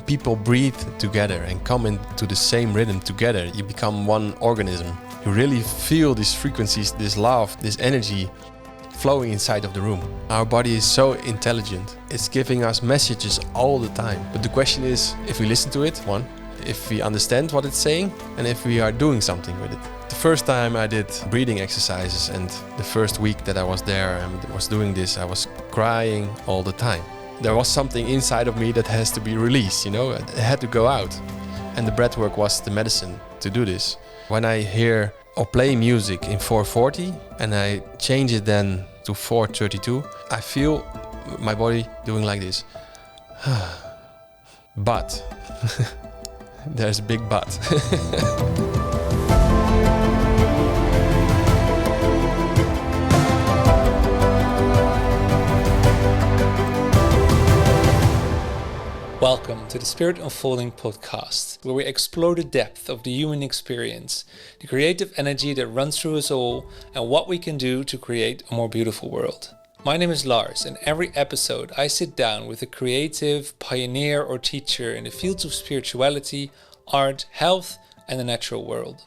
people breathe together and come into the same rhythm together, you become one organism. You really feel these frequencies, this love, this energy flowing inside of the room. Our body is so intelligent. It's giving us messages all the time. But the question is, if we listen to it, one, if we understand what it's saying, and if we are doing something with it. The first time I did breathing exercises, and the first week that I was there and was doing this, I was crying all the time. There was something inside of me that has to be released, it had to go out. And the breathwork was the medicine to do this. When I hear or play music in 440 and I change it then to 432, I feel my body doing like this. But, there's a big but. Welcome to the Spirit Unfolding podcast, where we explore the depth of the human experience, the creative energy that runs through us all, and what we can do to create a more beautiful world. My name is Lars, and every episode I sit down with a creative, pioneer or teacher in the fields of spirituality, art, health, and the natural world.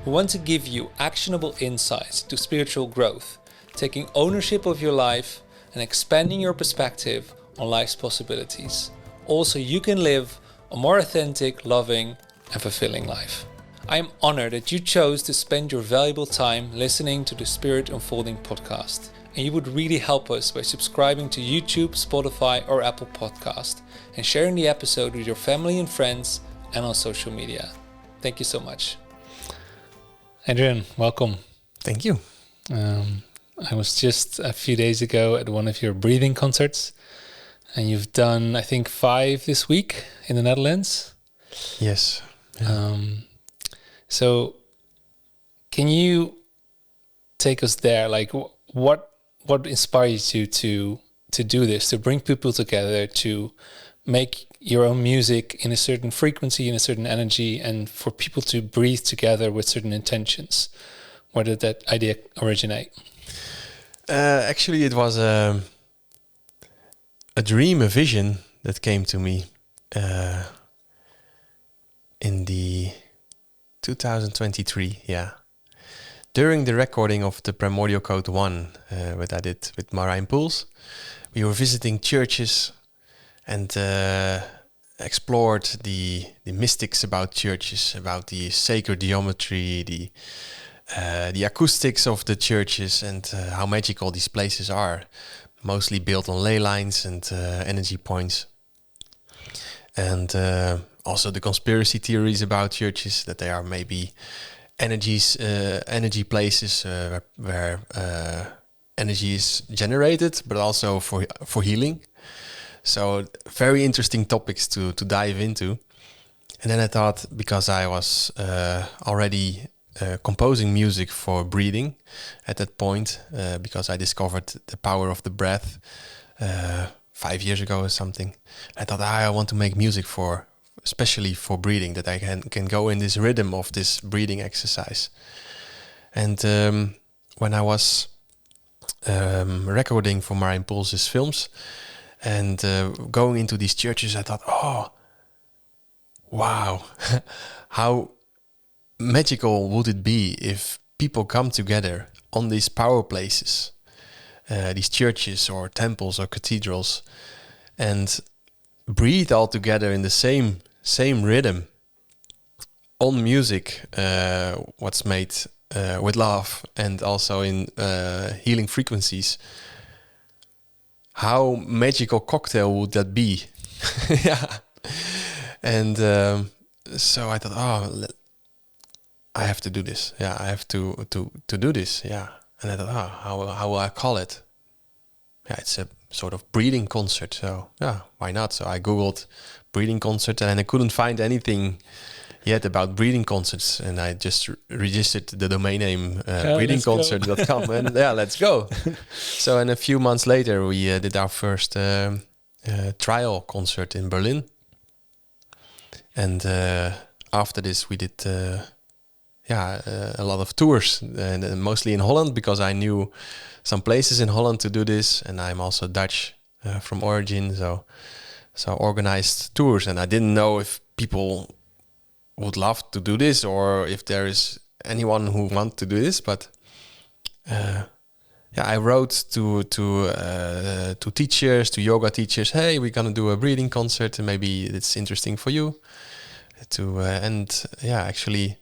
We want to give you actionable insights to spiritual growth, taking ownership of your life and expanding your perspective on life's possibilities. Also, you can live a more authentic, loving, and fulfilling life. I am honored that you chose to spend your valuable time listening to the Spirit Unfolding podcast. And you would really help us by subscribing to YouTube, Spotify, or Apple Podcast, and sharing the episode with your family and friends and on social media. Thank you so much. Adrian, welcome. Thank you. I was just a few days ago at one of your breathing concerts. And you've done, I think, 5 this week in the Netherlands. Yes. Yeah. So, can you take us there? Like, what inspires you to do this? To bring people together, to make your own music in a certain frequency, in a certain energy, and for people to breathe together with certain intentions. Where did that idea originate? Actually, it was a dream, a vision that came to me in the 2023, during the recording of the Primordial Code 1, what I did with Marijn Pools. We were visiting churches and explored the mystics about churches, about the sacred geometry, the acoustics of the churches, and how magical these places are. Mostly built on ley lines and energy points. And also the conspiracy theories about churches, that they are maybe energy places where energy is generated, but also for healing. So very interesting topics to dive into. And then I thought, because I was already composing music for breathing at that point, because I discovered the power of the breath 5 years ago or something. I thought, I want to make music especially for breathing, that I can go in this rhythm of this breathing exercise. And when I was recording for Marijn Pools' films and going into these churches, I thought, oh, wow, how magical would it be if people come together on these power places, these churches or temples or cathedrals, and breathe all together in the same rhythm on music, what's made with love and also in healing frequencies. How magical cocktail would that be? Yeah. And so I thought, I have to do this. Yeah, I have to do this. Yeah. And I thought, how will I call it? Yeah, it's a sort of breathing concert. So yeah, why not? So I Googled breathing concert and I couldn't find anything yet about breathing concerts. And I just registered the domain name breathingconcert.com and let's go. So and a few months later, we did our first trial concert in Berlin. And after this, we did a lot of tours, and mostly in Holland, because I knew some places in Holland to do this, and I'm also Dutch from origin, so So I organized tours, and I didn't know if people would love to do this or if there is anyone who want to do this. But I wrote to teachers, to yoga teachers. Hey, we're gonna do a breathing concert, and maybe it's interesting for you. Actually,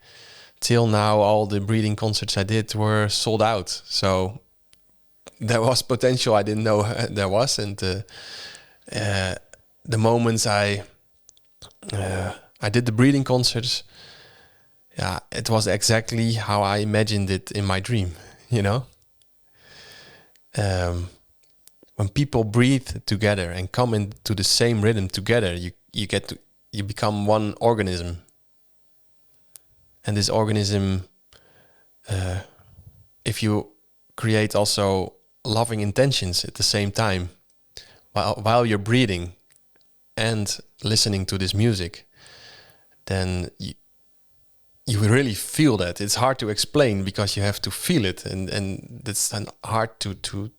till now, all the breathing concerts I did were sold out. So there was potential I didn't know there was, and the moments I did the breathing concerts, it was exactly how I imagined it in my dream. You know, when people breathe together and come into the same rhythm together, you become one organism, and this organism, if you create also loving intentions at the same time, while you're breathing and listening to this music, then you really feel that. It's hard to explain because you have to feel it, and that's hard to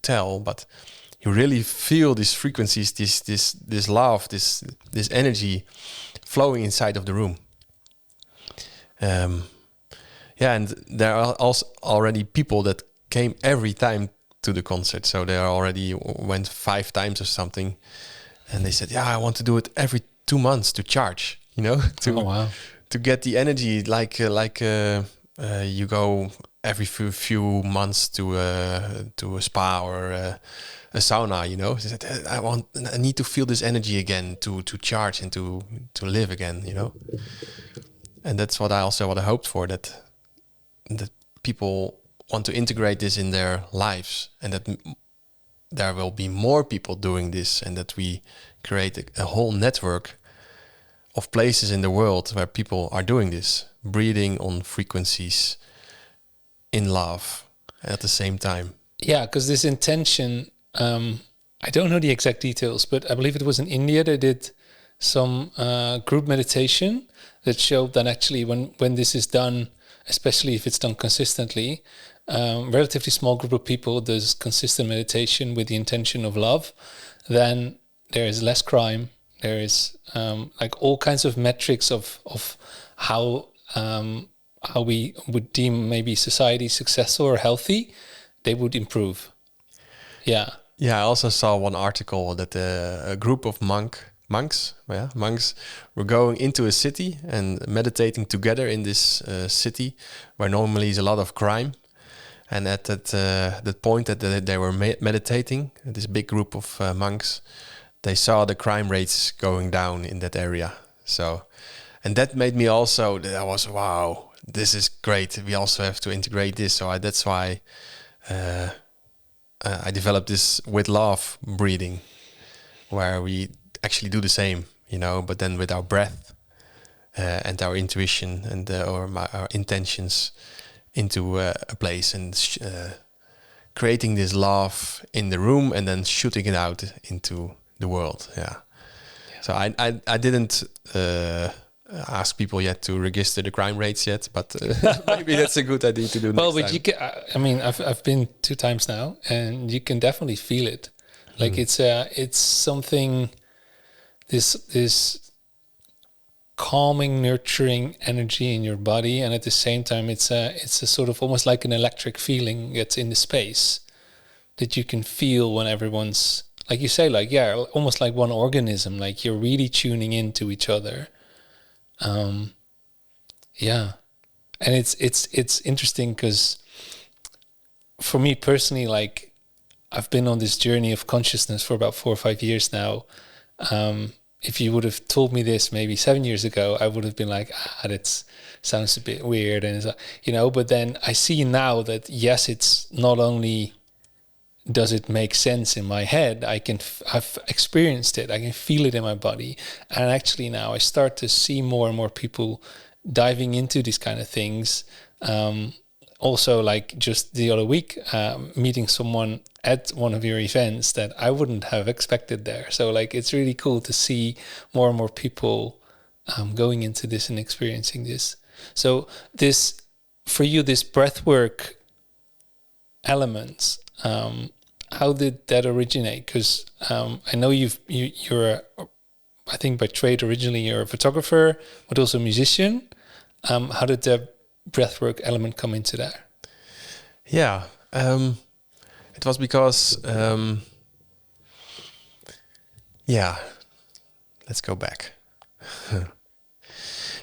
tell, but you really feel these frequencies, this love, this energy flowing inside of the room. And there are also already people that came every time to the concert, so they already went 5 times or something, and they said, I want to do it every 2 months to charge, to get the energy, like you go every few months to a spa or a sauna, They said, I need to feel this energy again to charge and to live again, And that's what I hoped for, that people want to integrate this in their lives, and that there will be more people doing this, and that we create a whole network of places in the world where people are doing this, breathing on frequencies in love at the same time. Yeah, because this intention, I don't know the exact details, but I believe it was in India. They did some group meditation that showed that actually when this is done, especially if it's done consistently, relatively small group of people does consistent meditation with the intention of love, then there is less crime. There is like all kinds of metrics of how we would deem maybe society successful or healthy, they would improve. Yeah. Yeah, I also saw one article that a group of monks were going into a city and meditating together in this city where normally is a lot of crime. And at that point that they were meditating, this big group of monks, they saw the crime rates going down in that area. So, and that made me also, I was, wow, this is great. We also have to integrate this. So that's why I developed this with love breathing, where we actually do the same, but then with our breath and our intuition and our intentions into a place, and creating this love in the room and then shooting it out into the world. Yeah. So I didn't ask people yet to register the crime rates yet, but maybe that's a good idea to do. Well, next but time. you can. I've been 2 times now, and you can definitely feel it. Like it's something. This calming, nurturing energy in your body, and at the same time, it's a sort of almost like an electric feeling that's in the space that you can feel when everyone's, like you say, like, yeah, almost like one organism, like you're really tuning into each other. Yeah. And it's interesting because for me personally, like I've been on this journey of consciousness for about 4 or 5 years now. If you would have told me this maybe 7 years ago, I would have been like, that sounds a bit weird. And, but then I see now that, yes, it's not only does it make sense in my head, I've experienced it. I can feel it in my body. And actually now I start to see more and more people diving into these kind of things. Also, like just the other week, meeting someone at one of your events that I wouldn't have expected there. So like, it's really cool to see more and more people going into this and experiencing this. So this, for you, this breathwork elements, how did that originate? Because I know you're, I think by trade originally you're a photographer, but also a musician. How did the breathwork element come into that? Yeah, it was because let's go back.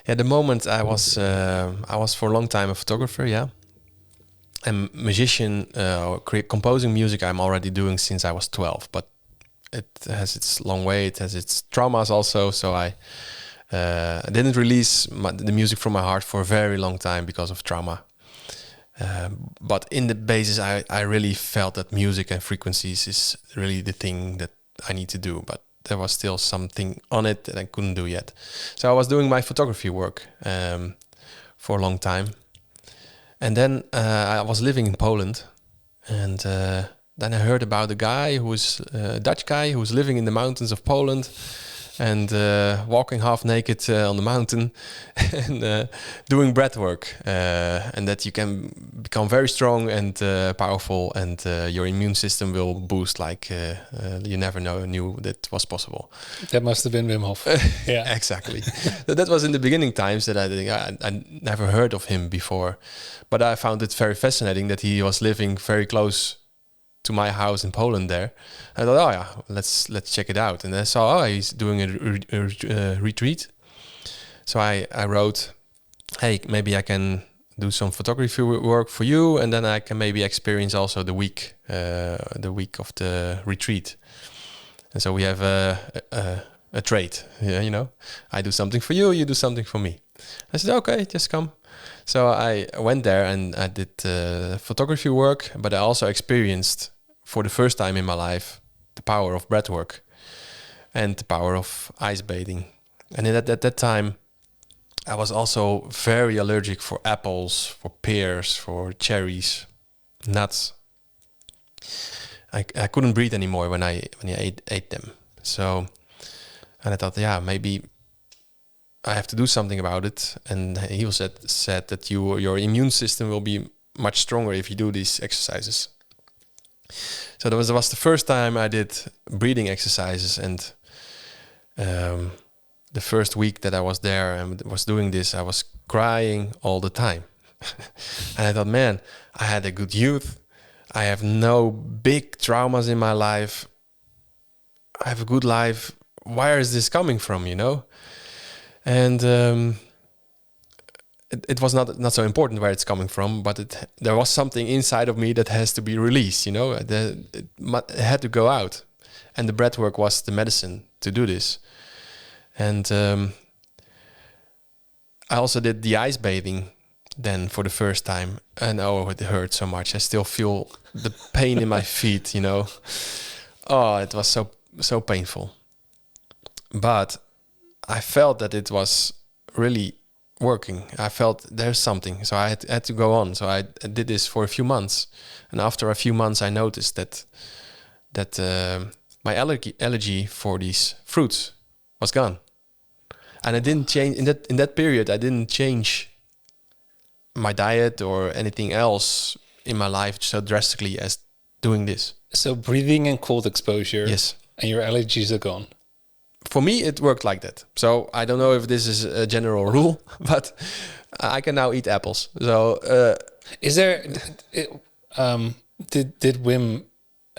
The moment I was for a long time a photographer, and musician, composing music I'm already doing since I was 12, but it has its long way, it has its traumas also, so I didn't release the music from my heart for a very long time because of trauma. But in the basis, I really felt that music and frequencies is really the thing that I need to do, but there was still something on it that I couldn't do yet. So I was doing my photography work for a long time. And then I was living in Poland, and then I heard about a guy who was a Dutch guy who was living in the mountains of Poland and walking half naked on the mountain and doing breath work, and that you can become very strong and powerful, and your immune system will boost like you never knew that was possible. That must have been Wim Hof. Yeah, exactly. That was in the beginning times that I never heard of him before, but I found it very fascinating that he was living very close to my house in Poland there. I thought, let's check it out. And I saw, he's doing a retreat. So I wrote, hey, maybe I can do some photography work for you, and then I can maybe experience also the week of the retreat. And so we have a trade, I do something for you, you do something for me. I said, okay, just come. So I went there and I did photography work, but I also experienced for the first time in my life the power of breathwork and the power of ice bathing. And at that time, I was also very allergic for apples, for pears, for cherries, nuts. I couldn't breathe anymore when I ate them. So, and I thought, maybe I have to do something about it. And he said that your immune system will be much stronger if you do these exercises. So that was the first time I did breathing exercises, and the first week that I was there and was doing this, I was crying all the time. And I thought, man, I had a good youth. I have no big traumas in my life. I have a good life. Where is this coming from, And it was not so important where it's coming from, but there was something inside of me that has to be released, it had to go out. And the breathwork was the medicine to do this. And I also did the ice bathing then for the first time. And it hurt so much. I still feel the pain in my feet, Oh, it was so painful. But I felt that it was really working. I felt there's something, so I had to go on. So I did this for a few months, and after a few months, I noticed that my allergy for these fruits was gone, and I didn't change in that period. I didn't change my diet or anything else in my life so drastically as doing this. So breathing and cold exposure, yes, and your allergies are gone. For me, it worked like that. So I don't know if this is a general rule, but I can now eat apples. So is there? Did Wim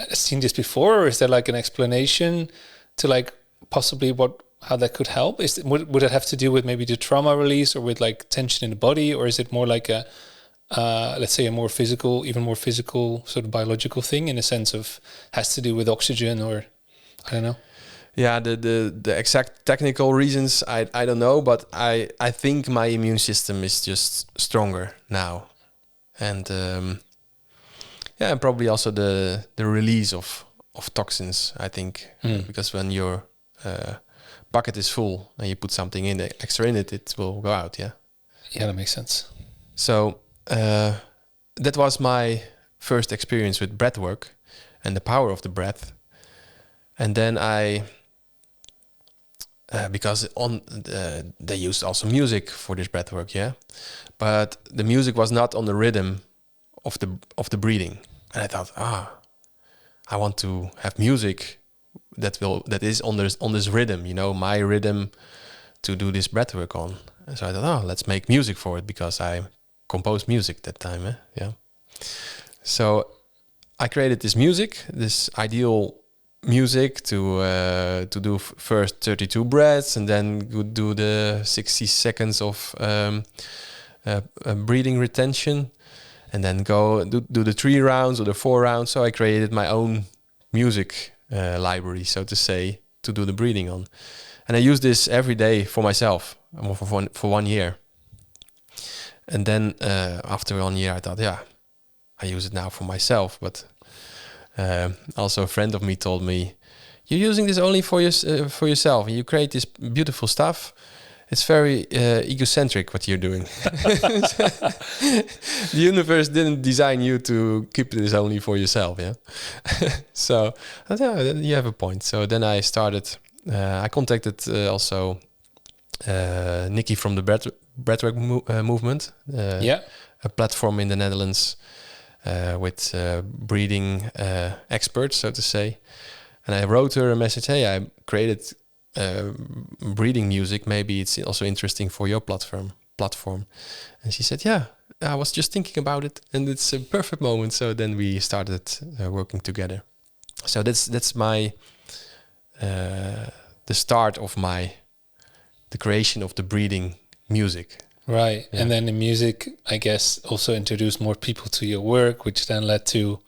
seen this before, or is there like an explanation to like possibly how that could help? Would it have to do with maybe the trauma release, or with like tension in the body, or is it more like a let's say even more physical sort of biological thing, in a sense of has to do with oxygen, or I don't know. Yeah, the exact technical reasons I don't know, but I think my immune system is just stronger now, and and probably also the release of toxins. I think because when your bucket is full and you put something extra in it, it will go out. Yeah, that makes sense. So that was my first experience with breathwork and the power of the breath, and then because they used also music for this breathwork, but the music was not on the rhythm of the breathing, and I thought, I want to have music that is on this rhythm, my rhythm to do this breathwork on. And so I thought, let's make music for it, because I composed music that time. Yeah. So I created this ideal music to do first 32 breaths, and then do the 60 seconds of breathing retention, and then go do the 3 rounds or the 4 rounds. So I created my own music library, so to say, to do the breathing on. And I used this every day for myself for 1 year. And then after 1 year, I thought, I use it now for myself. But also a friend of me told me, you're using this only for yourself, and you create this beautiful stuff. It's very egocentric what you're doing. The universe didn't design you to keep this only for yourself, yeah? So you have a point. So then I started, I contacted also Nikki from the Breathwork movement, a platform in the Netherlands with breathing experts, so to say. And I wrote her a message, hey, I created breathing music, maybe it's also interesting for your platform. And she said, I was just thinking about it, and it's a perfect moment. So then we started working together. So that's my the start of the creation of the breathing music. Right. Yeah. And then the music, I guess, also introduced more people to your work, which then led to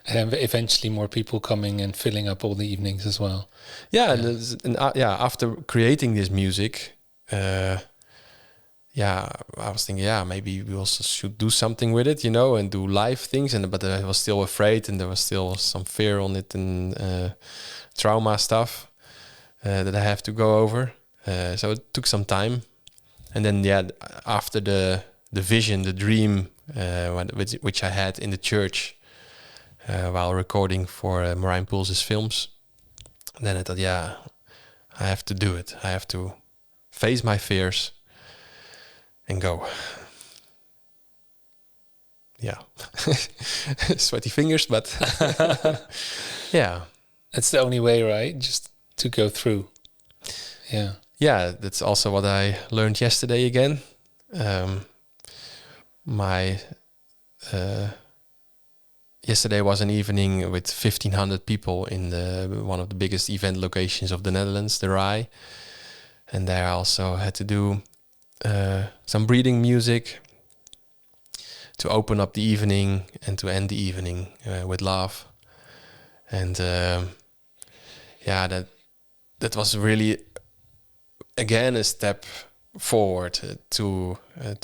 eventually more people coming and filling up all the evenings as well. After creating this music, I was thinking, maybe we also should do something with it, and do live things. But I was still afraid, and there was still some fear on it, and trauma stuff that I have to go over. So it took some time. And then, after the vision, the dream, which I had in the church while recording for Marijn Pulse's films, then I thought, I have to do it. I have to face my fears and go. Yeah. Sweaty fingers, but yeah. That's the only way, right? Just to go through. Yeah. Yeah, that's also what I learned yesterday again. Yesterday was an evening with 1,500 people in one of the biggest event locations of the Netherlands, the RAI. And there I also had to do some breathing music to open up the evening and to end the evening with love. And that was really, again, a step forward to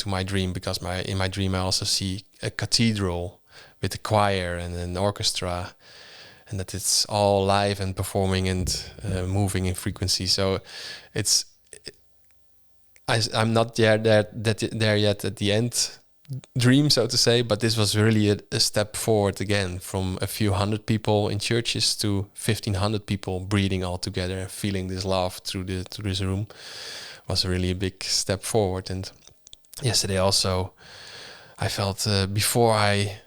my dream, because in my dream I also see a cathedral with a choir and an orchestra, and that it's all live and performing and moving in frequency. So I'm not there yet at the end dream, so to say, but this was really a step forward again, from a few hundred people in churches to 1,500 people breathing all together and feeling this love through this room. Was really a big step forward. And yesterday also I felt before I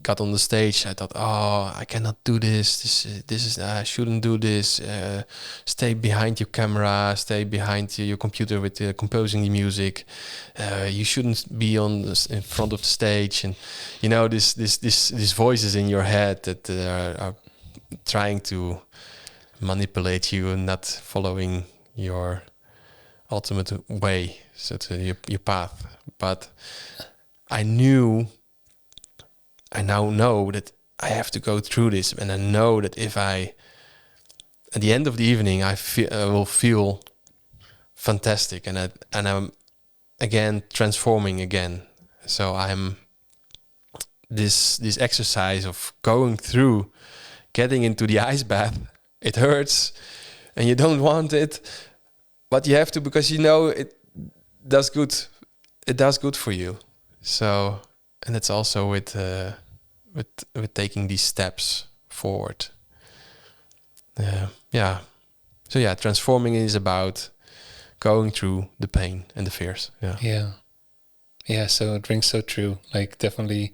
got on the stage, I thought, I cannot do this. This is I shouldn't do this. Stay behind your camera. Stay behind your computer with composing the music. You shouldn't be in front of the stage. And these voices in your head that are trying to manipulate you and not following your ultimate way, so to your path. But I now know that I have to go through this, and I know that if at the end of the evening, I will feel fantastic, and I'm again transforming again. So I'm this exercise of going through, getting into the ice bath. It hurts, and you don't want it, but you have to, because it does good. It does good for you. So. And it's also with taking these steps forward. So transforming is about going through the pain and the fears. Yeah. So it rings so true. Like, definitely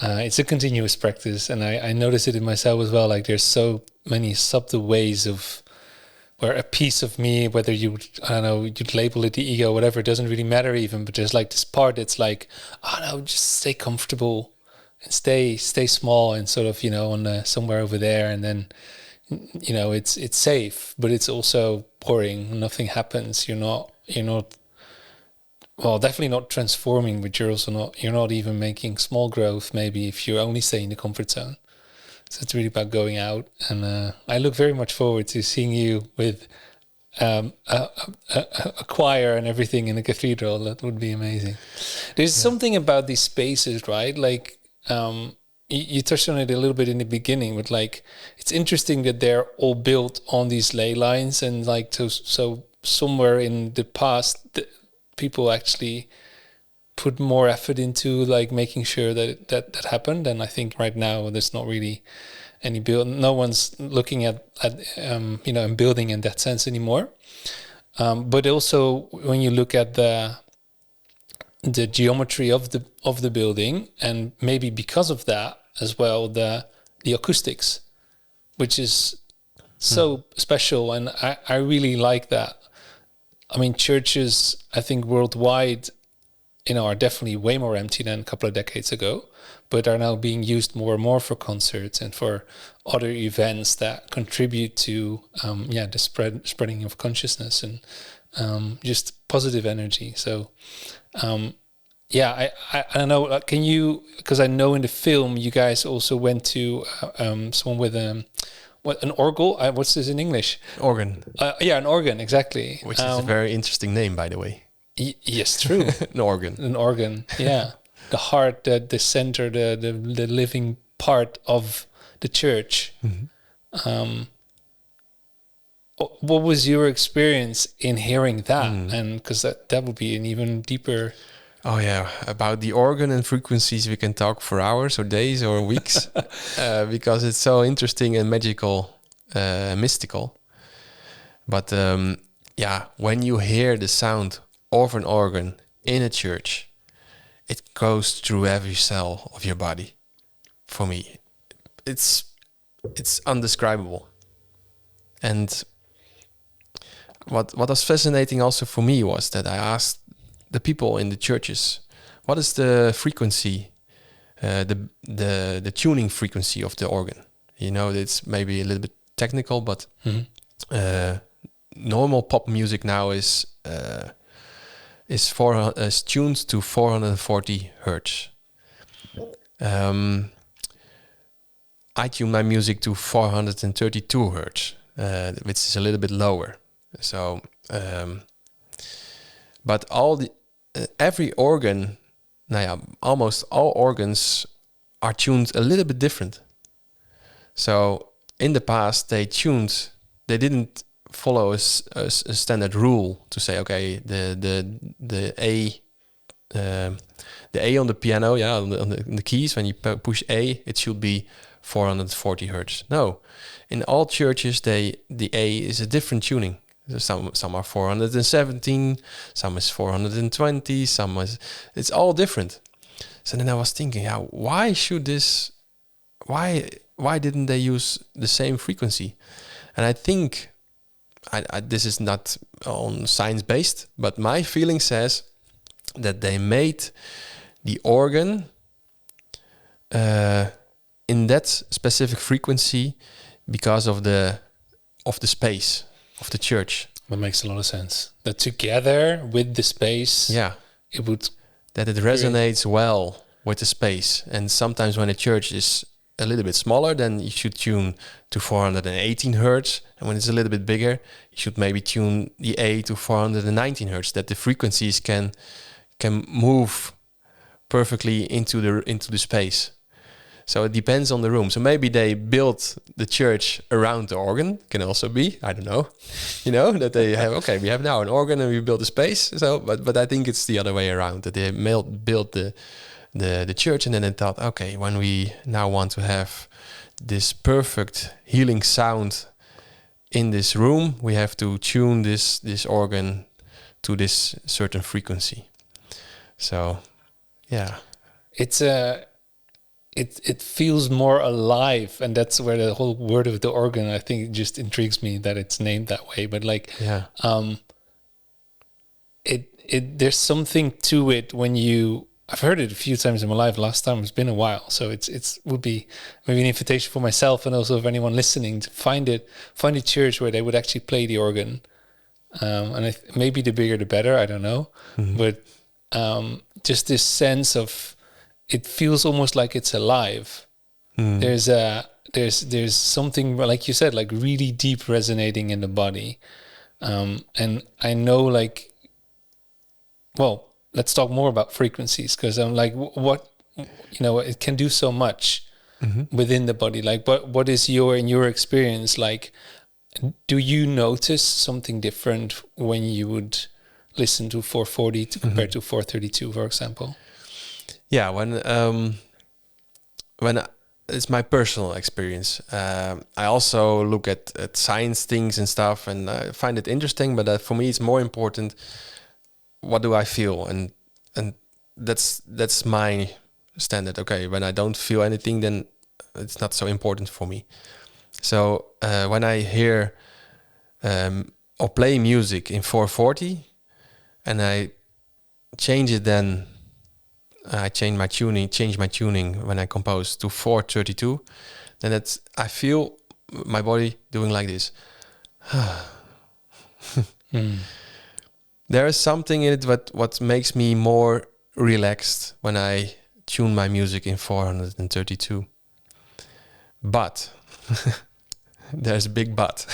It's a continuous practice, and I notice it in myself as well. Like there's so many subtle ways of where a piece of me, whether you, I don't know, you'd label it the ego, whatever, it doesn't really matter even, but there's like this part that's like, oh no, just stay comfortable and stay small and sort of, on somewhere over there. And then, it's safe, but it's also boring. Nothing happens. You're not, well, definitely not transforming, but you're not even making small growth, maybe, if you only stay in the comfort zone. So it's really about going out, and I look very much forward to seeing you with a choir and everything in the cathedral. That would be amazing. There's something about these spaces, right? Like you touched on it a little bit in the beginning, but like it's interesting that they're all built on these ley lines, and like so somewhere in the past, people actually put more effort into like making sure that happened. And I think right now there's not really any no one's looking at and building in that sense anymore. But also when you look at the geometry of the building, and maybe because of that as well, the acoustics, which is so special, and I really like that. I mean, churches, I think worldwide, are definitely way more empty than a couple of decades ago, but are now being used more and more for concerts and for other events that contribute to the spreading of consciousness and just positive energy. So I don't know. Can you? Because I know in the film you guys also went to someone with an orgel. What's this in English? Organ. An organ, exactly. Which is a very interesting name, by the way. Yes, true. An organ. An organ, yeah. The heart, the center, the living part of the church. Mm-hmm. What was your experience in hearing that? And because that would be an even deeper... Oh yeah, about the organ and frequencies we can talk for hours or days or weeks because it's so interesting and magical, mystical. But when you hear the sound of an organ in a church, it goes through every cell of your body. For me, it's undescribable. And what was fascinating also for me was that I asked the people in the churches, what is the frequency, the tuning frequency of the organ? It's maybe a little bit technical, but normal pop music now is tuned to 440 hertz. I tune my music to 432 hertz, which is a little bit lower. So, but every organ, almost all organs are tuned a little bit different. So in the past, they didn't follow a standard rule to say, okay, the A on the piano, on the keys, when you push A, it should be 440 hertz. No, in all churches, the A is a different tuning. Some are 417, some is 420, it's all different. So then I was thinking, why didn't they use the same frequency? And I think this is not on science based, but my feeling says that they made the organ in that specific frequency because of the space of the church. That makes a lot of sense. That together with the space, it resonates well with the space. And sometimes when a church is a little bit smaller, then you should tune to 418 hertz. And when it's a little bit bigger, you should maybe tune the A to 419 hertz, that the frequencies can move perfectly into the space. So it depends on the room. So maybe they built the church around the organ. Can also be, I don't know, that they have, okay, we have now an organ and we build a space. So, but I think it's the other way around, that they built the church, and then they thought, okay, when we now want to have this perfect healing sound in this room, we have to tune this organ to this certain frequency. So, yeah. it feels more alive, and that's where the whole word of the organ, I think, it just intrigues me that it's named that way. But like, it there's something to it when you. I've heard it a few times in my life. Last time it's been a while, so it's would be maybe an invitation for myself and also if anyone listening to find a church where they would actually play the organ, and maybe the bigger the better. I don't know, but just this sense of it feels almost like it's alive. There's something, like you said, like really deep resonating in the body, and I know, like, well, let's talk more about frequencies, because I'm like, what, it can do so much within the body. Like, what is in your experience, like, do you notice something different when you would listen to 440 compared to 432, for example? Yeah, when it's my personal experience. I also look at science things and stuff, and I find it interesting. But for me, it's more important. What do I feel? And that's my standard. Okay, when I don't feel anything, then it's not so important for me. So when I hear or play music in 440, and I change it, then I change my tuning when I compose to 432, then I feel my body doing like this. There is something in it what makes me more relaxed when I tune my music in 432. But there's a big but.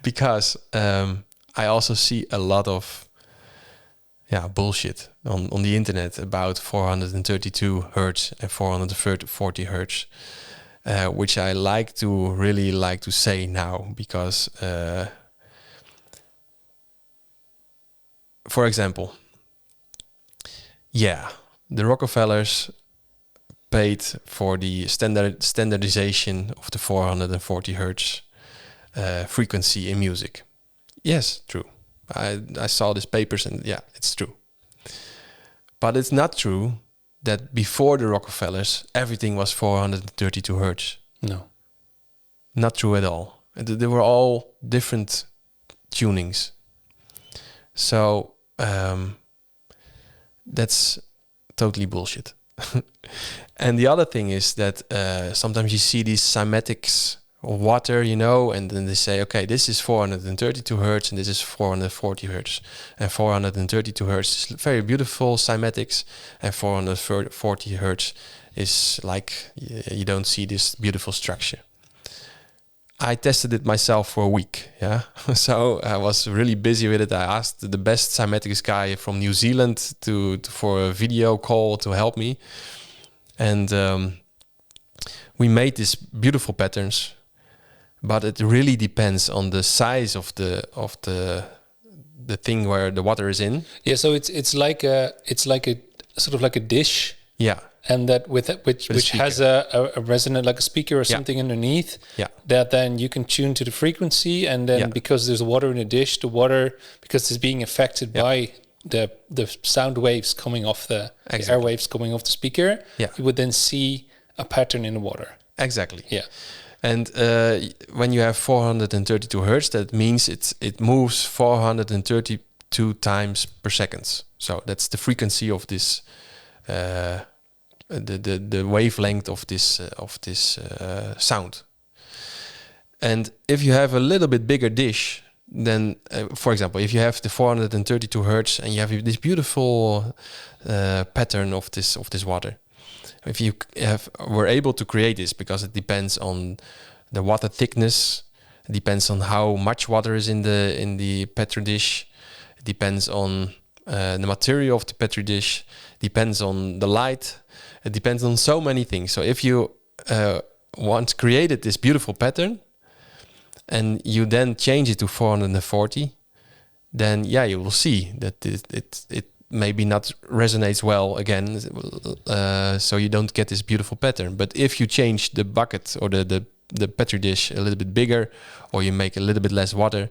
Because I also see a lot of bullshit on the internet about 432 hertz and 440 hertz, which I really like to say now, because for example, the Rockefellers paid for the standardization of the 440 hertz frequency in music. Yes, true. I saw these papers, and it's true. But it's not true that before the Rockefellers, everything was 432 hertz. No. Not true at all. They were all different tunings. So that's totally bullshit. And the other thing is that sometimes you see these cymatics of water, and then they say, okay, this is 432 hertz and this is 440 hertz. And 432 hertz is very beautiful cymatics, and 440 hertz is like, you don't see this beautiful structure. I tested it myself for a week, so I was really busy with it. I asked the best cymatics guy from New Zealand for a video call to help me, and we made these beautiful patterns. But it really depends on the size of the thing where the water is in. Yeah, so it's like a sort of like a dish. Yeah. And that which has a resonant, like a speaker or something underneath. Yeah. That then you can tune to the frequency, and then because there's water in the dish, because it's being affected by the sound waves coming off the airwaves coming off the speaker, you would then see a pattern in the water. Exactly. Yeah. And when you have 432 hertz, that means it moves 432 times per second. So that's the frequency of this, the wavelength of this sound. And if you have a little bit bigger dish, then, for example, if you have the 432 hertz and you have this beautiful pattern of this water. If you were able to create this, because it depends on the water thickness, it depends on how much water is in the petri dish, it depends on the material of the petri dish, depends on the light, it depends on so many things. So if you created this beautiful pattern and you then change it to 440, then you will see that it maybe not resonates well again, so you don't get this beautiful pattern. But if you change the bucket or the petri dish a little bit bigger, or you make a little bit less water,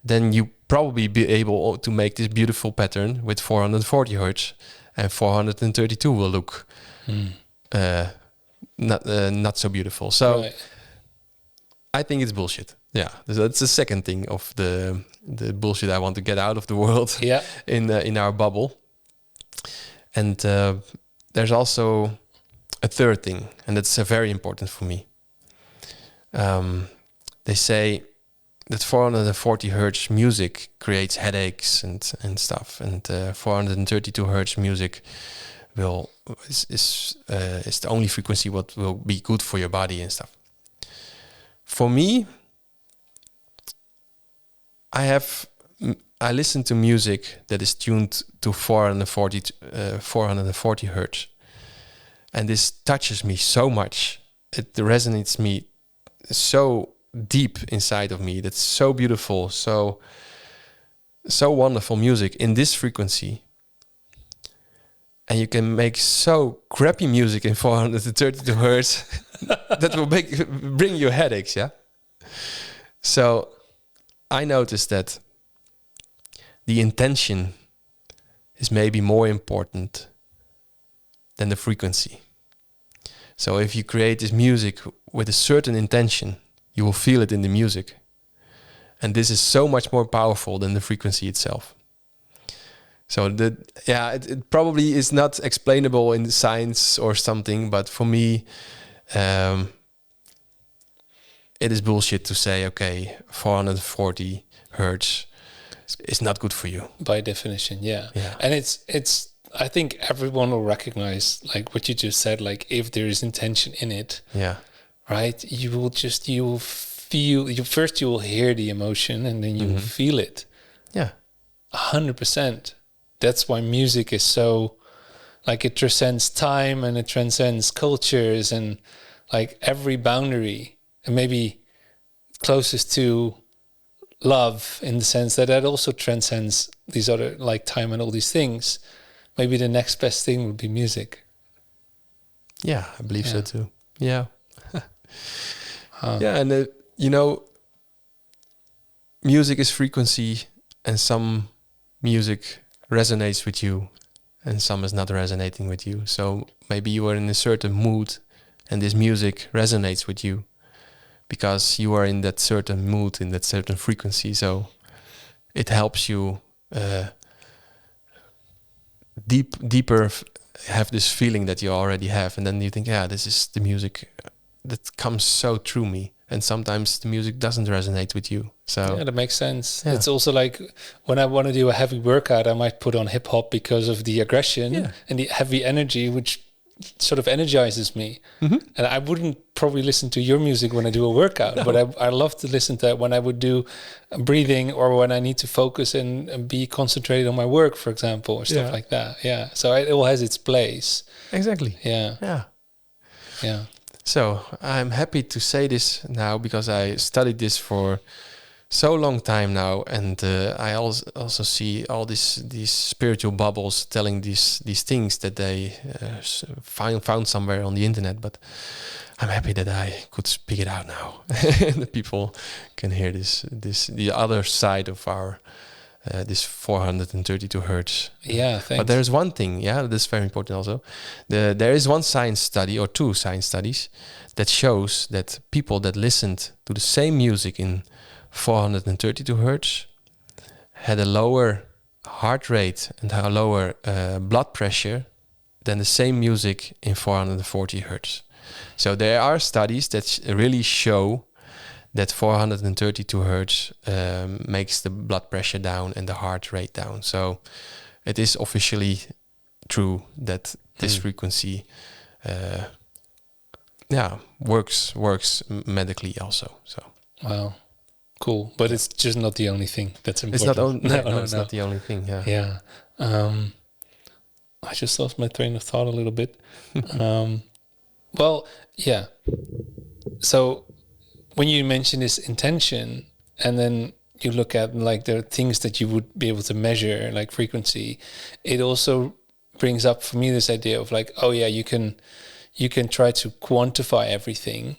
then you probably be able to make this beautiful pattern with 440 hertz, and 432 will look not so beautiful. So I think it's bullshit. Yeah, so that's the second thing of the bullshit I want to get out of the world. Yeah. in our bubble. And there's also a third thing, and that's very important for me. They say that 440 hertz music creates headaches and stuff, and 432 hertz music is the only frequency what will be good for your body and stuff. For me, I listen to music that is tuned to 440 hertz, and this touches me so much. It resonates me so deep inside of me. That's so beautiful, so wonderful music in this frequency. And you can make so crappy music in 432 hertz that will bring you headaches, yeah? So I noticed that the intention is maybe more important than the frequency. So if you create this music with a certain intention, you will feel it in the music. And this is so much more powerful than the frequency itself. So it probably is not explainable in science or something, but for me, it is bullshit to say, okay, 440 hertz is not good for you. By definition, yeah. And it's I think everyone will recognize, like what you just said, like if there is intention in it, right? You will feel, you will hear the emotion and then you will feel it. Yeah. 100%. That's why music is so, like, it transcends time and it transcends cultures and like every boundary, and maybe closest to love in the sense that also transcends these other, like time and all these things. Maybe the next best thing would be music. Yeah, I believe so too. Yeah. And music is frequency, and some music resonates with you and some is not resonating with you. So maybe you are in a certain mood and this music resonates with you because you are in that certain mood, in that certain frequency. So it helps you deeper have this feeling that you already have, and then you think, this is the music that comes so through me. And sometimes the music doesn't resonate with you. So that makes sense. It's also like when I want to do a heavy workout, I might put on hip hop because of the aggression and the heavy energy, which sort of energizes me. And I wouldn't probably listen to your music when I do a workout, but I love to listen to it when I would do breathing or when I need to focus and be concentrated on my work, for example, or stuff like that. Yeah. So it all has its place. Exactly. Yeah. So I'm happy to say this now because I studied this for so long time now, and I also see all these spiritual bubbles telling these things that they found somewhere on the internet. But I'm happy that I could speak it out now, and the people can hear the other side of our this 432 hertz. Yeah, thanks. But there's one thing, that's very important also. There is one science study or two science studies that shows that people that listened to the same music in 432 hertz had a lower heart rate and a lower blood pressure than the same music in 440 hertz. So there are studies that really show that 432 hertz makes the blood pressure down and the heart rate down. So it is officially true that this frequency works medically also. So wow, cool. But it's just not the only thing that's important. It's not the only thing. Yeah. I just lost my train of thought a little bit. Well, yeah. So when you mention this intention, and then you look at like the things that you would be able to measure, like frequency, it also brings up for me this idea of like, you can try to quantify everything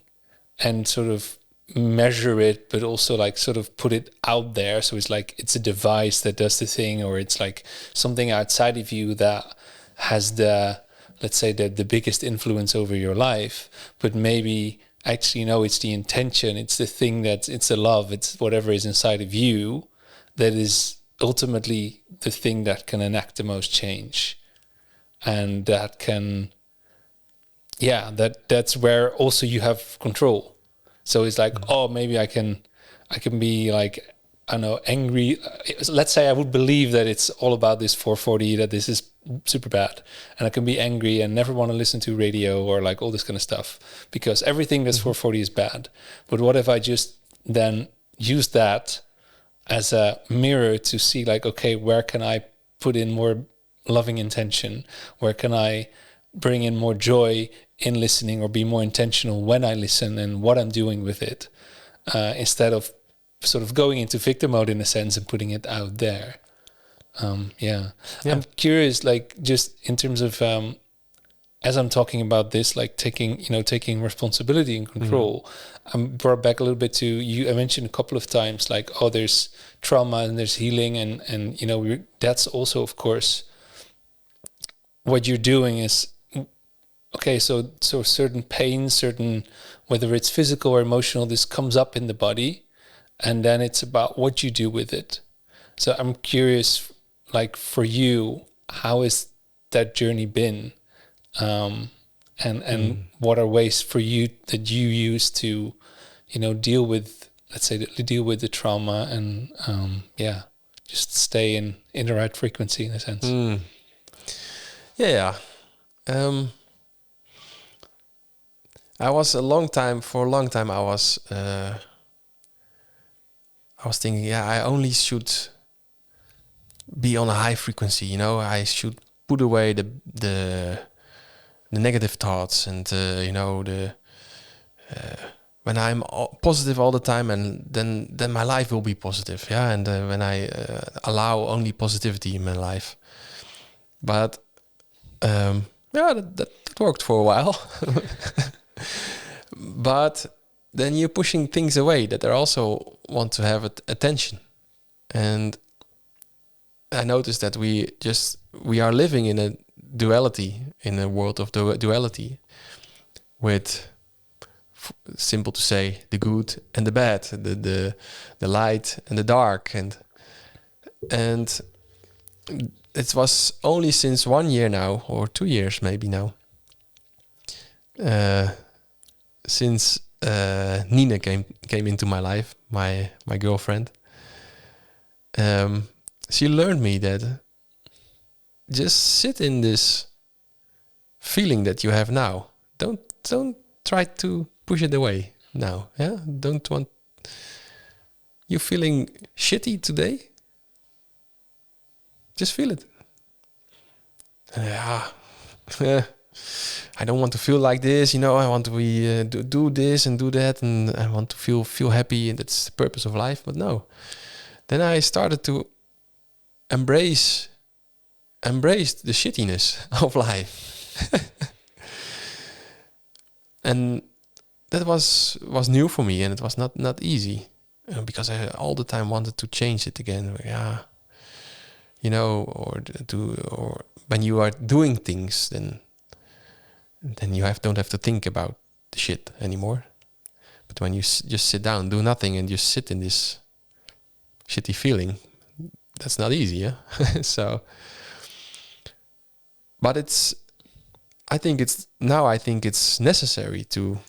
and sort of measure it, but also like sort of put it out there. So it's like it's a device that does the thing, or it's like something outside of you that has the, let's say, the biggest influence over your life, but maybe actually, it's the intention, it's the thing it's the love, it's whatever is inside of you that is ultimately the thing that can enact the most change. And that can, that's where also you have control. So it's like, maybe I can be like, I don't know, angry. Let's say I would believe that it's all about this 440, that this is super bad. And I can be angry and never want to listen to radio or like all this kind of stuff because everything that's 440 is bad. But what if I just then use that as a mirror to see like, okay, where can I put in more loving intention? Where can I bring in more joy in listening or be more intentional when I listen and what I'm doing with it, instead of sort of going into victim mode in a sense and putting it out there. I'm curious, like just in terms of, as I'm talking about this, like taking responsibility and control, I'm brought back a little bit to you. I mentioned a couple of times, like, there's trauma and there's healing and that's also, of course, what you're doing is, okay, so certain pain, whether it's physical or emotional, this comes up in the body, and then it's about what you do with it. So I'm curious, like for you, how has that journey been? And what are ways for you that you use to, deal with, let's say, deal with the trauma and, just stay in the right frequency in a sense. I was for a long time I was thinking, I only should be on a high frequency, I should put away the negative thoughts and when I'm positive all the time, and then my life will be positive, and when I allow only positivity in my life. But that worked for a while. But then you're pushing things away that are also want to have attention. And I noticed that we are living in a duality, in a world of duality, with, simple to say, the good and the bad, the light and the dark, and it was only since 1 year now, or 2 years maybe now, since Nina came into my life, my girlfriend. She learned me that just sit in this feeling that you have now. Don't try to push it away now. Don't want. You feeling shitty today? Just feel it. I don't want to feel like this, I want to do this and do that, and I want to feel happy, and that's the purpose of life. But no. Then I started to embrace the shittiness of life. And that was new for me, and it was not easy, because I all the time wanted to change it again. Or when you are doing things, then you don't have to think about the shit anymore. But when you just sit down, do nothing, and just sit in this shitty feeling, that's not easy, So, but I think it's necessary to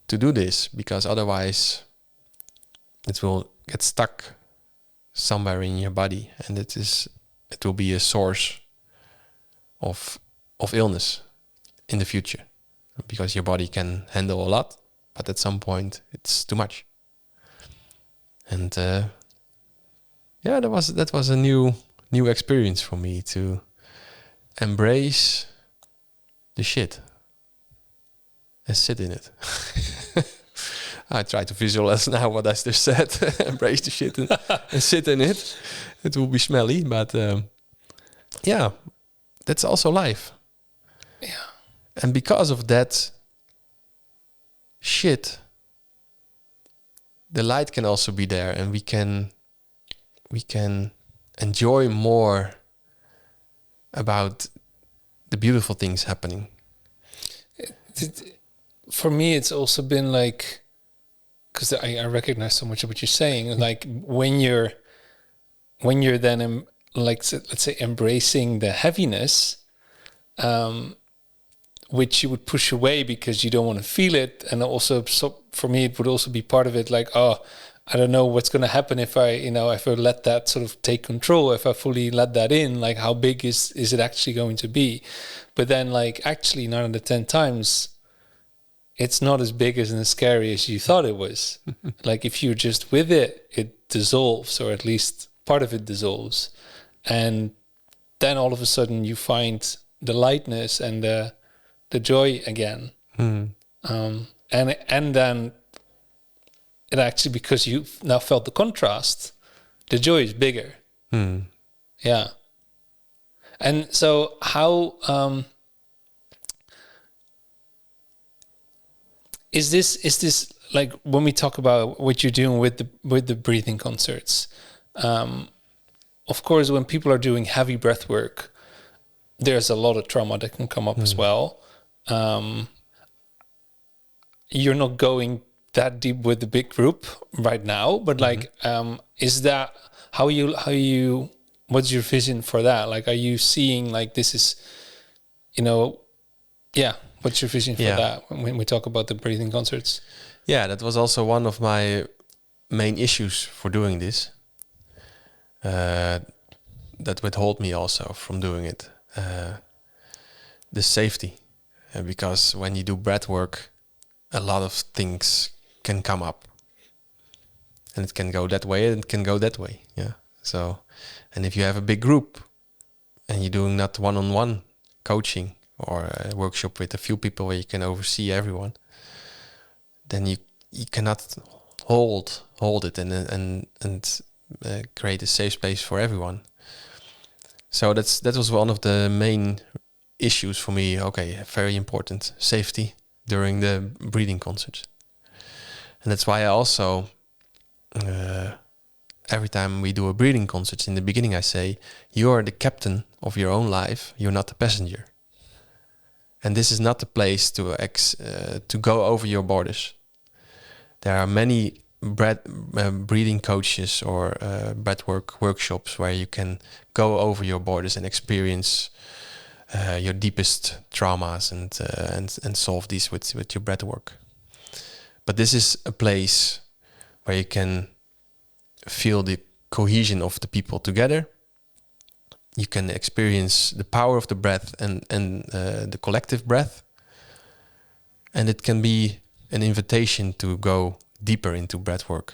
do this, because otherwise it will get stuck somewhere in your body, and it will be a source of illness in the future, because your body can handle a lot, but at some point it's too much. And that was a new experience for me, to embrace the shit and sit in it. I try to visualize now what I just said. Embrace the shit and sit in it. It will be smelly, but that's also life. Yeah. And because of that shit, the light can also be there, and we can enjoy more about the beautiful things happening. For me, it's also been like, because I recognize so much of what you're saying. Like when you're then let's say embracing the heaviness, which you would push away because you don't want to feel it, and also for me it would also be part of it. Like, oh, I don't know what's going to happen if I let that sort of take control. If I fully let that in, like how big is it actually going to be? But then, like, actually 9 out of 10 times, it's not as big and as scary as you thought it was. Like if you're just with it, it dissolves, or at least part of it dissolves. And then all of a sudden you find the lightness and the joy again. And then it actually, because you've now felt the contrast, the joy is bigger. Yeah. And so how is this like when we talk about what you're doing with the breathing concerts? Of course, when people are doing heavy breath work, there's a lot of trauma that can come up as well. You're not going that deep with the big group right now, but like, is that how you? What's your vision for that? Like, are you seeing like this is, what's your vision for that when we talk about the breathing concerts? Yeah, that was also one of my main issues for doing this. That withhold me also from doing it. The safety, because when you do breath work, a lot of things can come up, and it can go that way and it can go that way. Yeah. So, and if you have a big group and you're doing not one-on-one coaching or a workshop with a few people where you can oversee everyone, then you cannot hold it and create a safe space for everyone. So that was one of the main issues for me. Okay, very important, safety during the breathing concerts. And that's why I also every time we do a breathing concert, in the beginning I say, you're the captain of your own life, you're not the passenger. And this is not the place to go over your borders. There are many breathing coaches or breathwork workshops where you can go over your borders and experience your deepest traumas and solve these with your breathwork. But this is a place where you can feel the cohesion of the people together. You can experience the power of the breath and the collective breath. And it can be an invitation to go deeper into breathwork.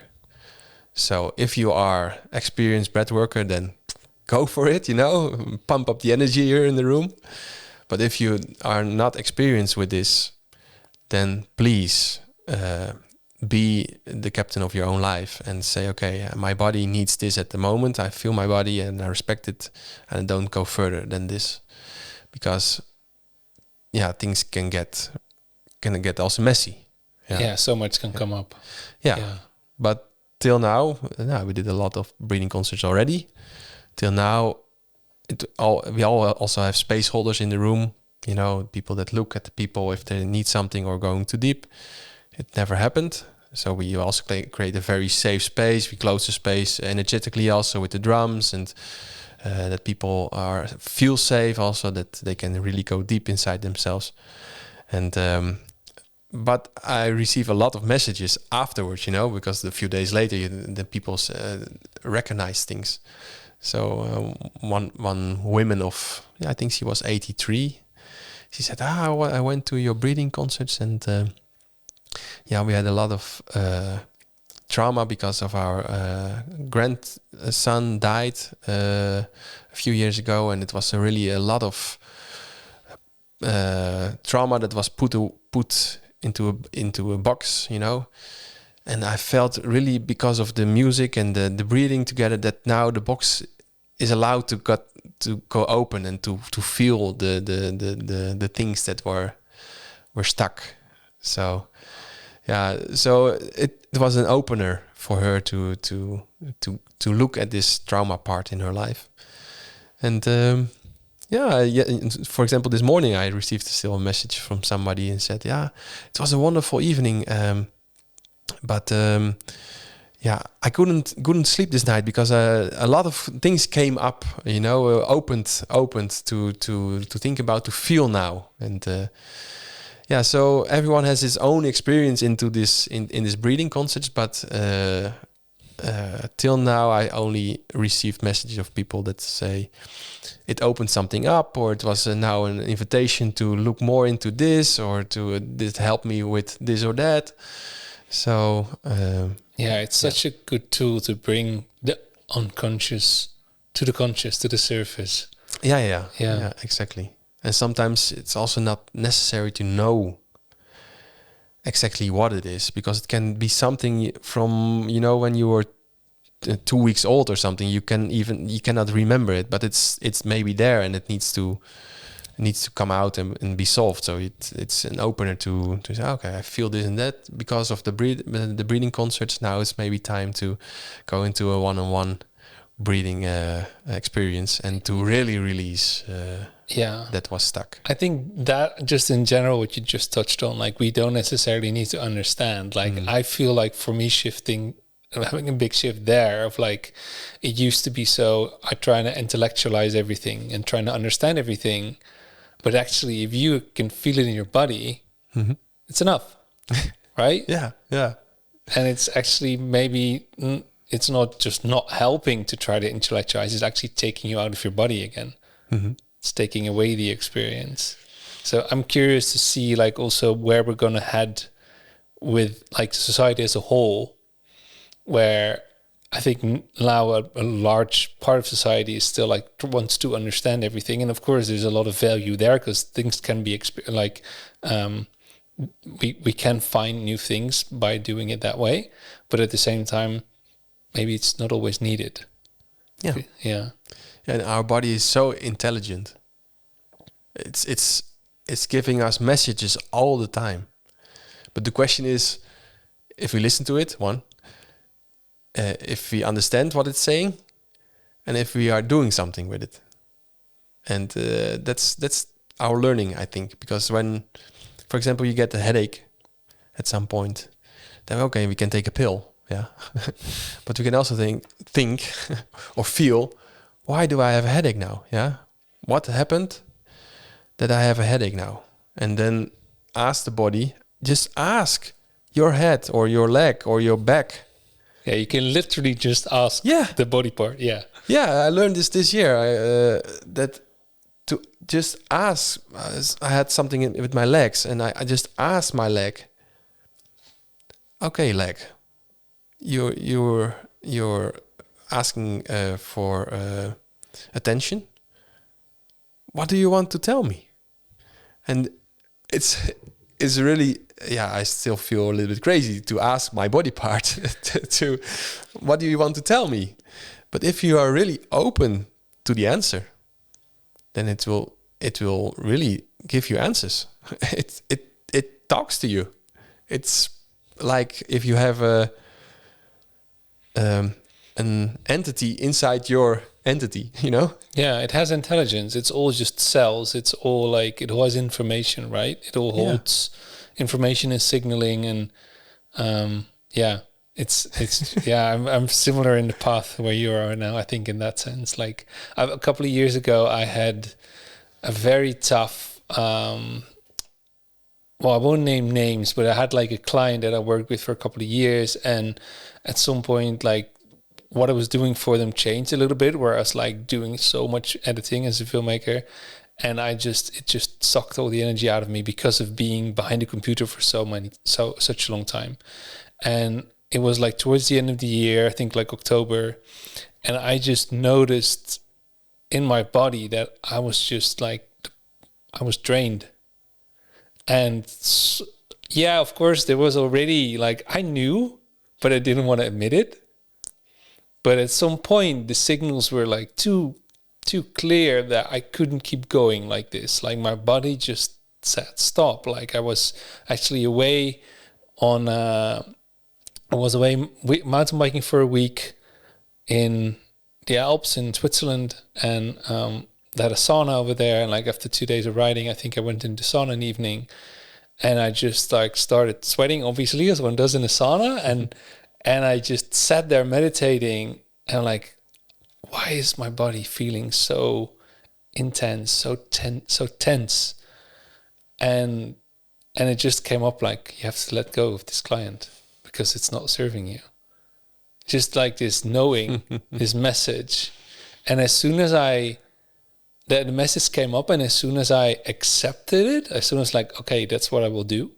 So if you are experienced breathworker, then go for it, pump up the energy here in the room. But if you are not experienced with this, then please be the captain of your own life and say, okay, my body needs this at the moment. I feel my body and I respect it, and don't go further than this, because things can get also messy. So much can come up. But till now, we did a lot of breathing concerts already. Till now, we all also have space holders in the room, people that look at the people if they need something or going too deep. It never happened. So we also create a very safe space. We close the space energetically also with the drums, and that people feel safe also, that they can really go deep inside themselves. And but I receive a lot of messages afterwards, because a few days later the people recognize things. So one woman of, I think she was 83, she said, I went to your breathing concerts, and we had a lot of trauma because of our grandson died a few years ago, and it was really a lot of trauma that was put into a box, And I felt really, because of the music and the breathing together, that now the box is allowed to go open and to feel the things that were stuck. So so it was an opener for her to look at this trauma part in her life. And Yeah. For example, this morning I received still a message from somebody and said, "Yeah, it was a wonderful evening, but yeah, I couldn't sleep this night because a lot of things came up. Opened to think about, to feel now, and yeah. So everyone has his own experience into this in this breathing concepts, but." Till now, I only received messages of people that say it opened something up, or it was now an invitation to look more into this, or to this help me with this or that. So yeah, it's such a good tool to bring the unconscious to the conscious, to the surface. Yeah, exactly. And sometimes it's also not necessary to know exactly what it is, because it can be something from when you were 2 weeks old or something. You cannot remember it, but it's maybe there, and it needs to come out and be solved. So it's an opener to say, okay, I feel this and that because of the breathing concerts. Now it's maybe time to go into a one-on-one breathing experience and to really release that was stuck. I think that just in general, what you just touched on, like, we don't necessarily need to understand. Like, I feel like for me, having a big shift there of like, it used to be so I trying to intellectualize everything and trying to understand everything, but actually if you can feel it in your body, it's enough. Right? Yeah. And it's actually maybe it's not just not helping to try to intellectualize, it's actually taking you out of your body again. It's taking away the experience. So I'm curious to see, like, also where we're going to head with like society as a whole, where I think now a large part of society is still like wants to understand everything. And of course there's a lot of value there, because things can be we can find new things by doing it that way. But at the same time, maybe it's not always needed. Yeah. And our body is so intelligent. It's giving us messages all the time. But the question is, if we listen to it, if we understand what it's saying, and if we are doing something with it. And that's our learning, I think. Because when, for example, you get a headache at some point, then okay, we can take a pill, yeah. But we can also think or feel, why do I have a headache now? Yeah, what happened that I have a headache now? And then ask the body, just ask your head or your leg or your back. Yeah, you can literally just ask the body part. Yeah. Yeah, I learned this year. That to just ask. I had something with my legs, and I just asked my leg. Okay, leg, you're asking for attention. What do you want to tell me? And it's really, I still feel a little bit crazy to ask my body part to what do you want to tell me? But if you are really open to the answer, then it will really give you answers. It talks to you. It's like if you have an entity inside your entity, Yeah, it has intelligence. It's all just cells. It's all like, it all has information, right? It all holds information and signaling, and it's I'm similar in the path where you are now, I think, in that sense. Like, a couple of years ago I had a very tough well, I won't name names, but I had like a client that I worked with for a couple of years, and at some point, like, what I was doing for them changed a little bit, where I was like doing so much editing as a filmmaker, and it just sucked all the energy out of me because of being behind the computer for such a long time. And it was like towards the end of the year, I think like October, and I just noticed in my body that I was just like, I was drained. And of course there was already, like, I knew, but I didn't want to admit it. But at some point the signals were like too clear that I couldn't keep going like this. Like, my body just said stop. Like, I was actually away on I was away mountain biking for a week in the Alps in Switzerland, and they had a sauna over there, and like after 2 days of riding, I think I went into sauna in the evening, and I just like started sweating, obviously, as one does in a sauna, and I just sat there meditating, and like, why is my body feeling so intense, so tense? And it just came up like, you have to let go of this client because it's not serving you. Just like this knowing, this message. And as soon as the message came up, and as soon as I accepted it, as soon as like, okay, that's what I will do.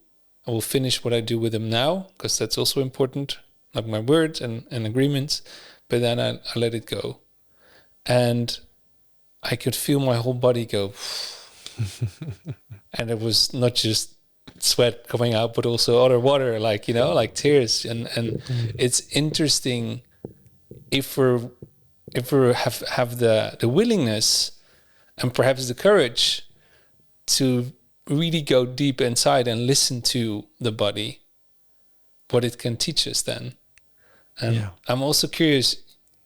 I will finish what I do with them now, because that's also important, like my words and agreements. But then I let it go. And I could feel my whole body go. And it was not just sweat coming out, but also other water, like, you know, like tears. And it's interesting if we have the willingness and perhaps the courage to really go deep inside and listen to the body, what it can teach us then. And I'm also curious,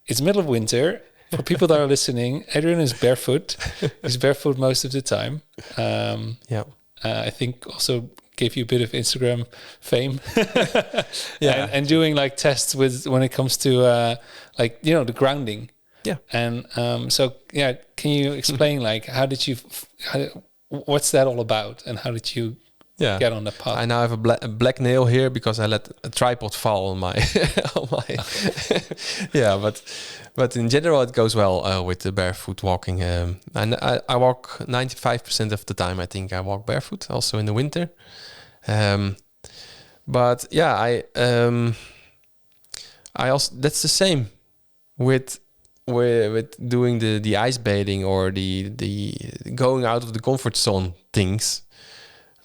it's middle of winter. For people that are listening, Adrian is barefoot. He's barefoot most of the time. I think also gave you a bit of Instagram fame. And doing like tests with when it comes to like, you know, the grounding. Yeah. And can you explain like what's that all about, and how did you get on the path? I now have a black nail here because I let a tripod fall on my but in general it goes well with the barefoot walking, and I walk 95% of the time. I think I walk barefoot also in the winter, but I also, that's the same with doing the ice bathing or the going out of the comfort zone things.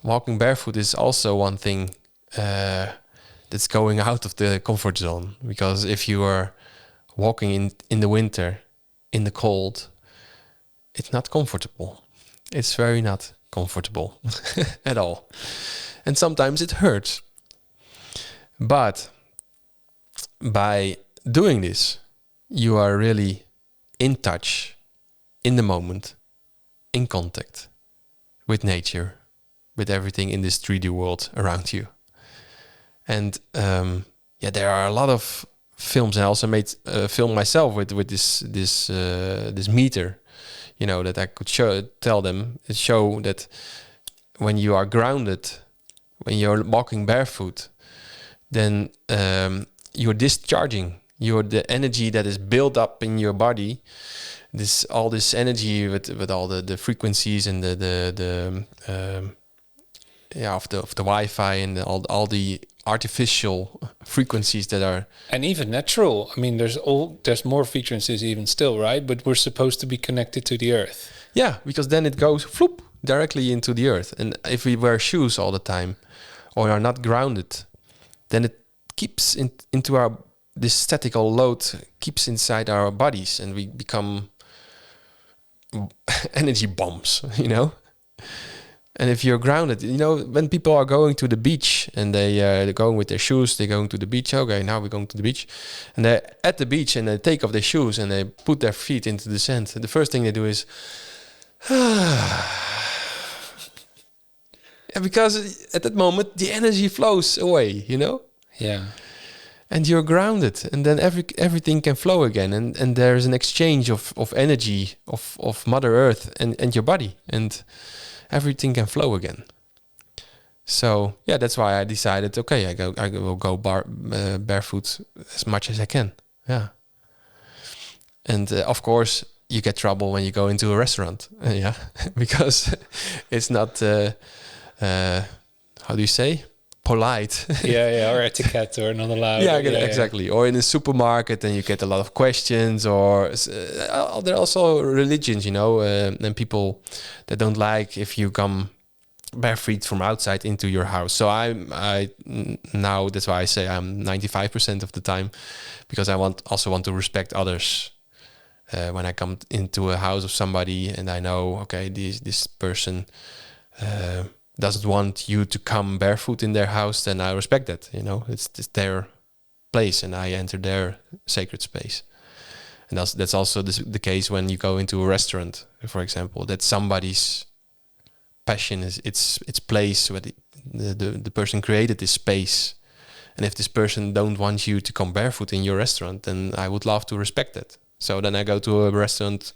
Walking barefoot is also one thing that's going out of the comfort zone, because if you are walking in the winter, in the cold, it's not comfortable. It's very not comfortable at all. And sometimes it hurts. But by doing this, you are really in touch, in the moment, in contact with nature, with everything in this 3D world around you. And there are a lot of films, and I also made a film myself with this meter, you know, that I could show that when you are grounded, when you're walking barefoot, then you're discharging the energy that is built up in your body. All this energy with all the frequencies and of the Wi-Fi and all the artificial frequencies that are, and even natural. I mean, there's more frequencies even still, right? But we're supposed to be connected to the earth. Yeah, because then it goes floop directly into the earth. And if we wear shoes all the time or are not grounded, then it keeps into this statical load keeps inside our bodies, and we become energy bombs, you know. And if you're grounded, you know, when people are going to the beach and they're going with their shoes, they're going to the beach. Okay, now we're going to the beach. And they're at the beach and they take off their shoes and they put their feet into the sand. The first thing they do is, because at that moment, the energy flows away, you know? Yeah. And you're grounded, and then everything can flow again. And there's an exchange of energy of Mother Earth and your body. And everything can flow again. So that's why I decided, okay, I will go barefoot as much as I can. Yeah. And of course you get trouble when you go into a restaurant. Because it's not how do you say, polite. Or etiquette, or not allowed. Exactly. Yeah. Or in a supermarket, and you get a lot of questions. Or there are also religions, you know, and people that don't like if you come barefoot from outside into your house. So I now, that's why I say I'm 95% of the time, because I also want to respect others. When I come into a house of somebody and I know, okay, this person doesn't want you to come barefoot in their house, then I respect that. You know, it's their place, and I enter their sacred space. And that's also the case when you go into a restaurant. for example, that somebody's passion is its place where the person created this space. And if this person don't want you to come barefoot in your restaurant, then I would love to respect that. So then I go to a restaurant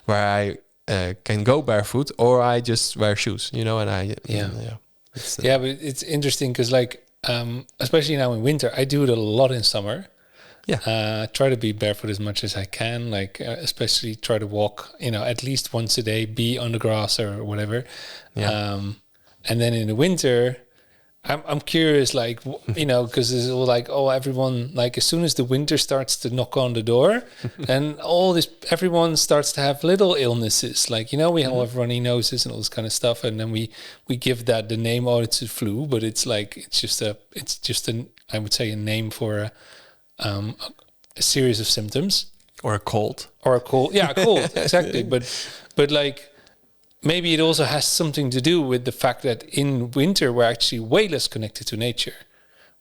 where I can go barefoot, or I just wear shoes, and but it's interesting because especially now in winter, I do it a lot in summer. I try to be barefoot as much as I can, especially try to walk, at least once a day, be on the grass or whatever. And then in the winter, I'm curious, because it's all everyone, as soon as the winter starts to knock on the door, and everyone starts to have little illnesses, we all have runny noses and all this kind of stuff, and then we give that the name, it's a flu, but it's just I would say a name for a series of symptoms, or a cold, a cold, exactly, but maybe it also has something to do with the fact that in winter we're actually way less connected to nature.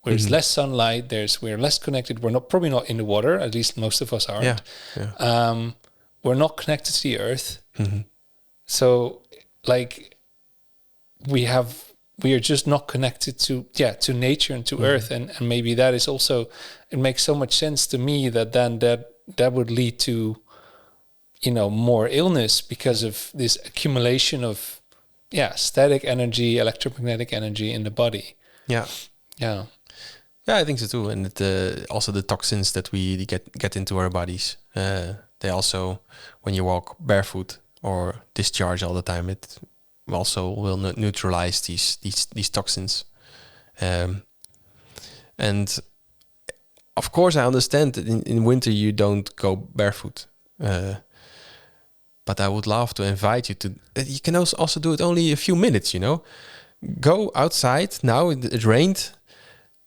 There's less sunlight. We're less connected. We're probably not in the water. At least most of us aren't. We're not connected to the earth. So, we are just not connected to nature and to earth, and maybe that is also. It makes so much sense to me that would lead to, more illness because of this accumulation of, static energy, electromagnetic energy in the body. Yeah, I think so too. And also the toxins that we get into our bodies, they also, when you walk barefoot or discharge all the time, it also will neutralize these toxins. And of course, I understand that in winter you don't go barefoot. But I would love to invite you to. You can also do it only a few minutes. Go outside now. It rained.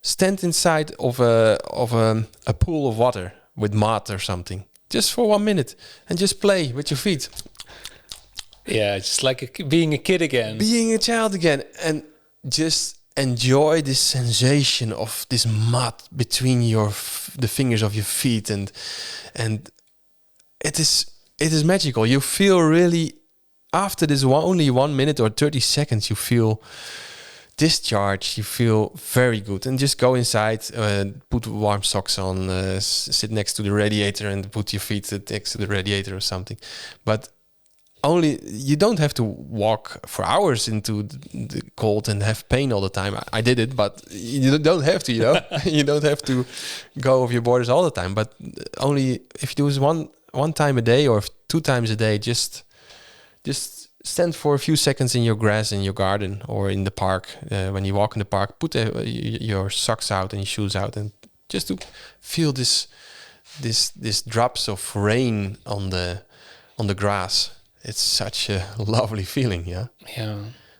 Stand inside of a pool of water with mud or something, just for 1 minute, and just play with your feet. Yeah, just being a kid again, being a child again, and just enjoy this sensation of this mud between the fingers of your feet, and it is magical. You feel really, after this only 1 minute or 30 seconds, you feel discharged. You feel very good. And just go inside, put warm socks on, sit next to the radiator and put your feet next to the radiator or something. But you don't have to walk for hours into the cold and have pain all the time. I did it, but you don't have to, you don't have to go over your borders all the time. But only if you do this one time a day or 2 times a day, just stand for a few seconds in your grass in your garden or in the park. When you walk in the park, put your socks out and your shoes out, and just to feel this drops of rain on the grass. It's such a lovely feeling, yeah.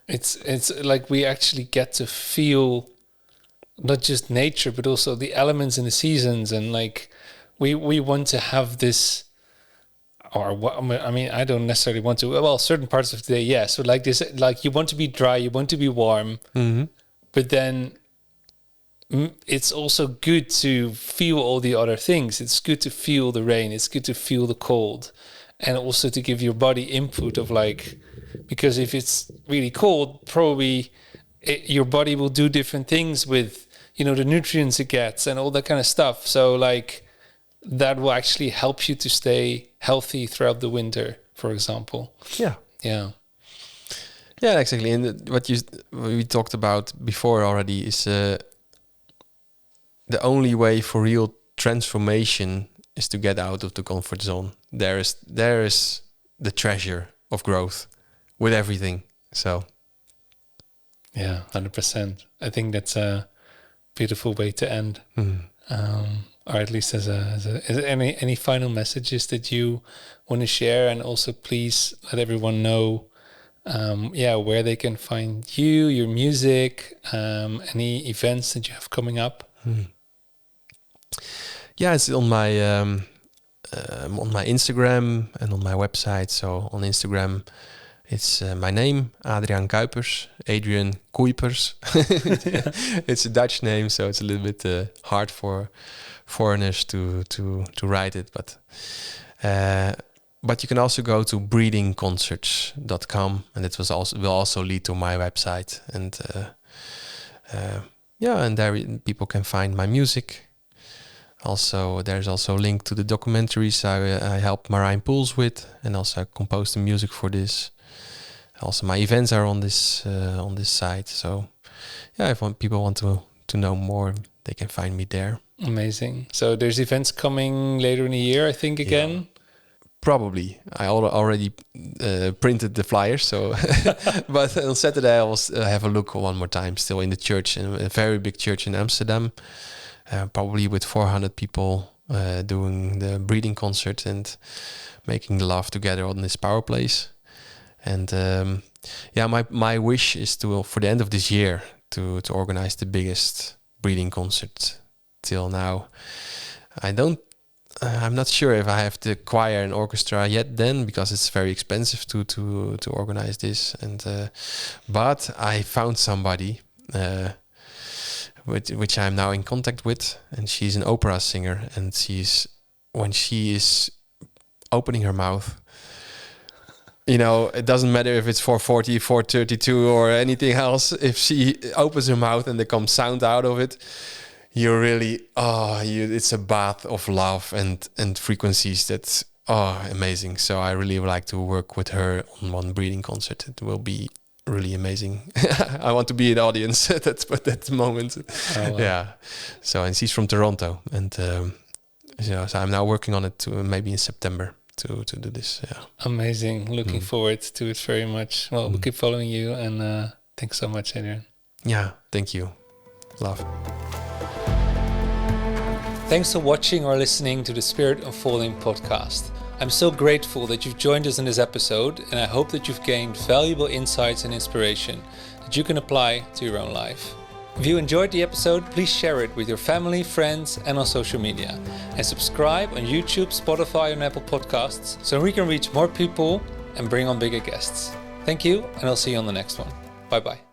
It's like we actually get to feel not just nature but also the elements and the seasons, and we want to have this. I don't necessarily want to. Well, certain parts of the day, yes. So this, you want to be dry, you want to be warm, but then it's also good to feel all the other things. It's good to feel the rain. It's good to feel the cold, and also to give your body input of because if it's really cold, probably your body will do different things with the nutrients it gets and all that kind of stuff. So that will actually help you to stay healthy throughout the winter, for example. Yeah, exactly. And what we talked about before already is the only way for real transformation is to get out of the comfort zone. There is the treasure of growth with everything. So 100%. I think that's a beautiful way to end. Or at least as any final messages that you want to share, and also please let everyone know where they can find you, your music, any events that you have coming up. It's on my Instagram and on my website. So on Instagram, it's my name, Adrian Kuipers, Adrian Kuipers. It's a Dutch name, so it's a little bit hard for foreigners to write it. But But you can also go to breathingconcerts.com, and it will also lead to my website. And and there people can find my music. Also, there's also a link to the documentaries I help marine pools with, and also I compose the music for this. Also, my events are on this site. So, if people want to know more, they can find me there. Amazing. So there's events coming later in the year, I think, again. Yeah. Probably. I already printed the flyers, so but on Saturday I will have a look one more time. Still in the church, in a very big church in Amsterdam, probably with 400 people doing the breathing concert and making the love together on this power place. And my wish is for the end of this year to organize the biggest breathing concert till now. I'm not sure if I have the choir and orchestra yet then, because it's very expensive to organize this. And but I found somebody which I'm now in contact with, and she's an opera singer, and when she is opening her mouth, it doesn't matter if it's 440, 432 or anything else. If she opens her mouth and there comes sound out of it, you really, it's a bath of love and frequencies that's amazing. So I really would like to work with her on one breathing concert. It will be really amazing. I want to be in the audience at that moment. Oh, wow. Yeah. So, and she's from Toronto, and so I'm now working on it to maybe in September to do this. Yeah. Amazing. Looking forward to it very much. Well, we'll keep following you, and thanks so much, Adrian. Yeah. Thank you. Love. Thanks for watching or listening to the Spirit Unfolding podcast. I'm so grateful that you've joined us in this episode, and I hope that you've gained valuable insights and inspiration that you can apply to your own life. If you enjoyed the episode, please share it with your family, friends, and on social media. And subscribe on YouTube, Spotify, and Apple Podcasts so we can reach more people and bring on bigger guests. Thank you, and I'll see you on the next one. Bye-bye.